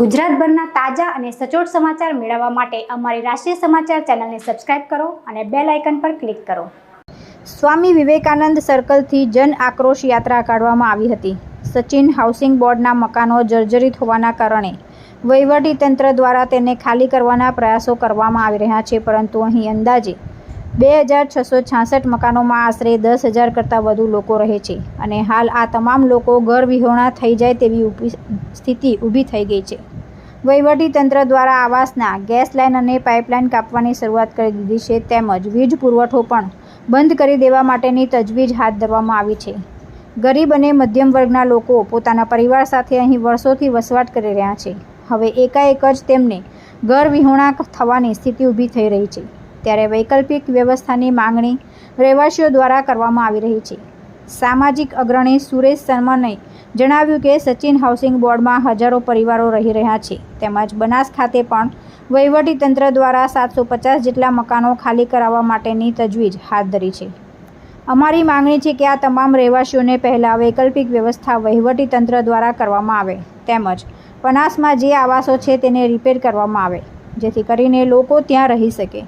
ગુજરાતભરના તાજા અને સચોટ સમાચાર મેળવવા માટે અમારી રાષ્ટ્રીય સમાચાર ચેનલને સબસ્ક્રાઇબ કરો અને બેલ આઇકન પર ક્લિક કરો। સ્વામી વિવેકાનંદ સર્કલથી જન આક્રોશ યાત્રા કાઢવામાં આવી હતી। સચિન હાઉસિંગ બોર્ડના મકાનો જર્જરિત હોવાના કારણે વહીવટીતંત્ર દ્વારા તેને ખાલી કરવાના પ્રયાસો કરવામાં આવી રહ્યા છે, પરંતુ અહીં અંદાજે 2666 મકાનોમાં આશરે 10,000 કરતાં વધુ લોકો રહે છે અને હાલ આ તમામ લોકો ઘર વિહોણા થઈ જાય તેવી સ્થિતિ ઊભી થઈ ગઈ છે। વહીવટીતંત્ર દ્વારા આવાસના ગેસ લાઇન અને પાઇપલાઇન કાપવાની શરૂઆત કરી દીધી છે, તેમજ વીજ પુરવઠો પણ બંધ કરી દેવા માટેની તજવીજ હાથ ધરવામાં આવી છે। ગરીબ અને મધ્યમ વર્ગના લોકો પોતાના પરિવાર સાથે અહીં વર્ષોથી વસવાટ કરી રહ્યા છે। હવે એકાએક જ તેમને ઘર વિહોણા થવાની સ્થિતિ ઊભી થઈ રહી છે, ત્યારે વૈકલ્પિક વ્યવસ્થાની માંગણી રહેવાસીઓ દ્વારા કરવામાં આવી રહી છે। સામાજિક અગ્રણી સુરેશ શર્માને જણાવ્યું કે સચિન હાઉસિંગ બોર્ડમાં હજારો પરિવારો રહી રહ્યા છે, તેમજ બનાસ ખાતે પણ વહીવટીતંત્ર દ્વારા 750 જેટલા મકાનો ખાલી કરાવવા માટેની તજવીજ હાથ ધરી છે। અમારી માંગણી છે કે આ તમામ રહેવાસીઓને પહેલાં વૈકલ્પિક વ્યવસ્થા વહીવટીતંત્ર દ્વારા કરવામાં આવે, તેમજ બનાસમાં જે આવાસો છે તેને રિપેર કરવામાં આવે, જેથી કરીને લોકો ત્યાં રહી શકે।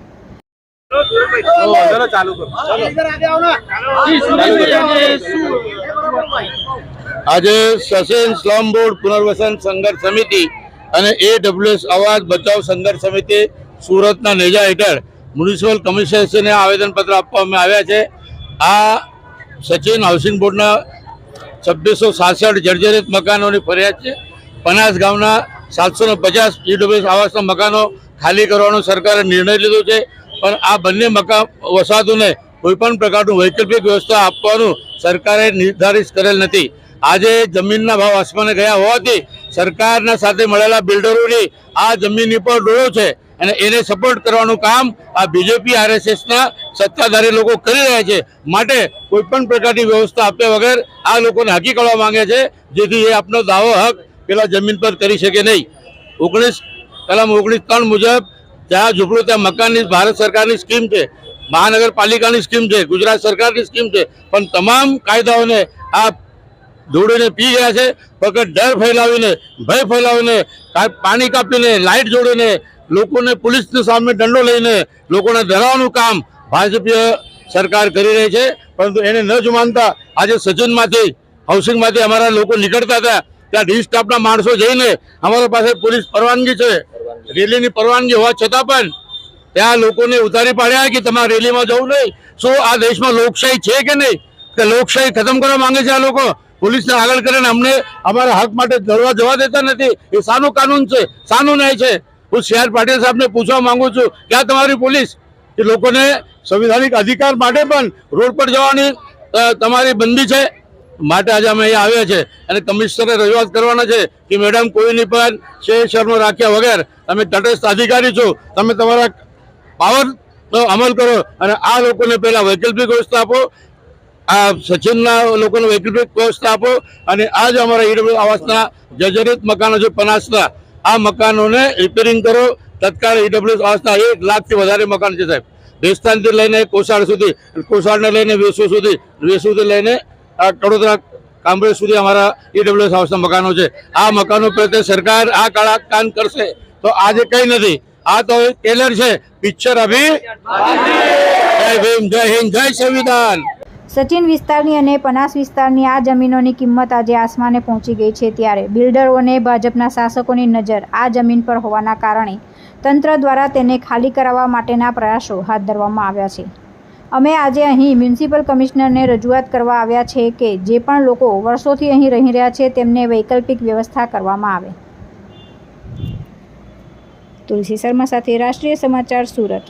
આજે સચિન સ્લમ બોર્ડ પુનર્વસન સંઘર્ષ સમિતિ અને AWS અવાજ બચાવ સંઘર્ષ સમિતિ સુરતના નેજા હેઠળ મ્યુનિસિપલ કમિશનરશ્રીને આવેદનપત્ર આપવામાં આવ્યા છે। આ સચિન હાઉસિંગ બોર્ડના 2666 જર્જરિત મકાનોની ફરિયાદ છે। બનાસ ગામના 750 AWS આવાસના મકાનો ખાલી કરવાનો સરકારે નિર્ણય લીધો છે, પણ આ બંને મકાન વસાહતોને કોઈપણ પ્રકારનું વૈકલ્પિક વ્યવસ્થા આપવાનું સરકારે નિર્ધારિત કરેલ નથી। આજે જમીનના ભાવ આસમાને ગયા હોવાથી સરકારના સાથે મળેલા બિલ્ડરોની આ જમીનની પર ડોળો છે અને એને સપોર્ટ કરવાનું કામ આ બીજેપી RSSના સત્તાધારી લોકો કરી રહ્યા છે। માટે કોઈપણ પ્રકારની વ્યવસ્થા આપ્યા વગર આ લોકોને હાકી કાઢવા માંગે છે, જેથી એ આપનો દાવો હક પેલા જમીન પર કરી શકે નહીં। કલમ 19(3) મુજબ જ્યાં ઝૂંપડું ત્યાં મકાનની ભારત સરકારની સ્કીમ છે, મહાનગરપાલિકાની સ્કીમ છે, ગુજરાત સરકારની સ્કીમ છે, પણ તમામ કાયદાઓને આ જોડીને પી ગયા છે। ફક્ત ડર ફેલાવીને, ભય ફેલાવીને, પાણી કાપીને, લાઇટ જોડીને, લોકોને પોલીસની સામે દંડો લઈને લોકોને ડરાવવાનું કામ ભાજપીય સરકાર કરી રહી છે, પરંતુ એને ન જ માનતા આજે સચિનમાંથી હાઉસિંગમાંથી અમારા લોકો નીકળતા હતા ત્યાં ડી સ્ટાફના માણસો જઈને અમારા પાસે પોલીસ પરવાનગી છે, રેલીની પરવાનગી હોવા છતાં પણ ત્યાં લોકોને ઉતારી પાડ્યા કે તમારે રેલીમાં જવું નહીં। શું આ દેશમાં લોકશાહી છે કે નહીં? કે લોકશાહી ખતમ કરવા માંગે છે આ લોકો? પોલીસને આગળ કરીને અમને અમારા હક માટે લડવા જવા દેતા નથી। એ શાનું કાનૂન છે, શાનું ન્યાય છે? હું CR પાટીલ સાહેબને પૂછવા માંગુ છું, ક્યાં તમારી પોલીસ કે લોકોને સંવિધાનિક અધિકાર માટે પણ રોડ પર જવાની તમારી બંદી છે? માટે આજે અમે અહીંયા આવ્યા છે અને કમિશનરે રજૂઆત કરવાના છે કે મેડમ કોઈની પણ શર્મ રાખ્યા વગર તમે તટસ્થ અધિકારી છો, તમે તમારા પાવરનો અમલ કરો અને આ લોકોને પહેલા વૈકલ્પિક વ્યવસ્થા આપો, આ સચિનના લોકોને વૈકલ્પિક વ્યવસ્થા આપો અને આ જ અમારા AWS આવાસના જર્જરિત મકાનો છે બનાસના, આ મકાનોને રિપેરિંગ કરો તત્કાળ। AWS આવાસના 1 લાખથી વધારે મકાન છે સાહેબ, ભેસ્તાનથી લઈને કોસાડ સુધી, કોસાડને લઈને વેસુ સુધી, વેસુથી લઈને આ કડોદરા કામરેજ સુધી અમારા AWS હાઉસના મકાનો છે। આ મકાનો પ્રત્યે સરકાર આ કાળા કાન કરશે તો આજે કંઈ નથી, આ તો ટેલર છે, પિક્ચર અભી। જય ભીમ, જય હિન્દ, જય સંવિધાન। સચિન વિસ્તારની અને પનાસ વિસ્તારની આ જમીનોની કિંમત આજે આસમાને પહોંચી ગઈ છે, ત્યારે બિલ્ડરો અને ભાજપના શાસકોની નજર આ જમીન પર હોવાના કારણે તંત્ર દ્વારા તેને ખાલી કરાવવા માટેના પ્રયાસો હાથ ધરવામાં આવ્યા છે। અમે આજે અહીં મ્યુનિસિપલ કમિશનરને રજૂઆત કરવા આવ્યા છે કે જે પણ લોકો વર્ષોથી અહીં રહી રહ્યા છે તેમને વૈકલ્પિક વ્યવસ્થા કરવામાં આવે। તુલસી શર્મા સાથે રાષ્ટ્રીય સમાચાર, સુરત।